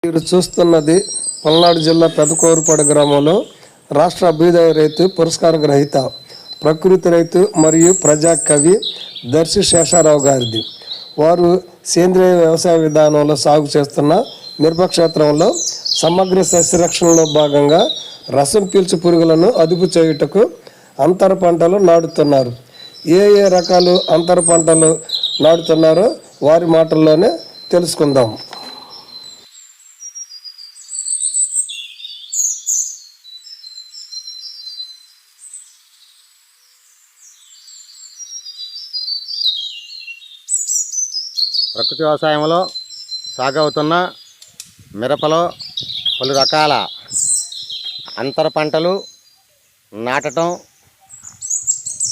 మీరు చూస్తున్నది పల్నాడు జిల్లా పెదకూరుపాడు గ్రామంలో రాష్ట్ర అభ్యుదయ రైతు పురస్కార గ్రహీత ప్రకృతి రైతు మరియు ప్రజా కవి దర్శి శేషారావు గారిది. వారు సేంద్రియ వ్యవసాయ విధానంలో సాగు చేస్తున్న మిరపక్షేత్రంలో సమగ్ర సస్యరక్షణలో భాగంగా రసం పీల్చు పురుగులను అదుపు చేయుటకు అంతర పంటలు నాటుతున్నారు. ఏ రకాలు అంతర పంటలు నాటుతున్నారో వారి మాటల్లోనే తెలుసుకుందాం. ప్రకృతి వ్యవసాయంలో సాగవుతున్న మిరపలో పలు రకాల అంతర పంటలు నాటడం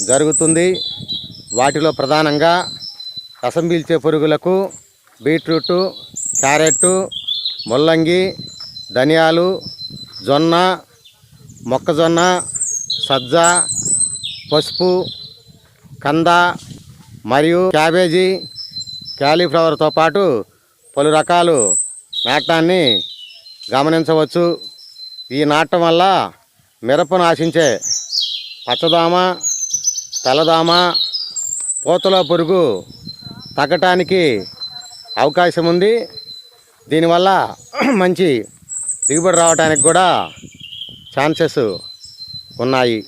జరుగుతుంది. వాటిలో ప్రధానంగా రసం పీల్చే పురుగులకు బీట్రూటు, క్యారెట్టు, ముల్లంగి, ధనియాలు, జొన్న, మొక్కజొన్న, సజ్జ, పసుపు, కంద మరియు క్యాబేజీ, క్యాలీఫ్లవర్తో పాటు పలు రకాలు నాటడాన్ని గమనించవచ్చు. ఈ నాటడం వల్ల మిరపను ఆశించే పచ్చదోమ, తెల్లదోమ, పూతలో పురుగు తగ్గటానికి అవకాశం ఉంది. దీనివల్ల మంచి దిగుబడి రావడానికి కూడా ఛాన్సెస్ ఉన్నాయి.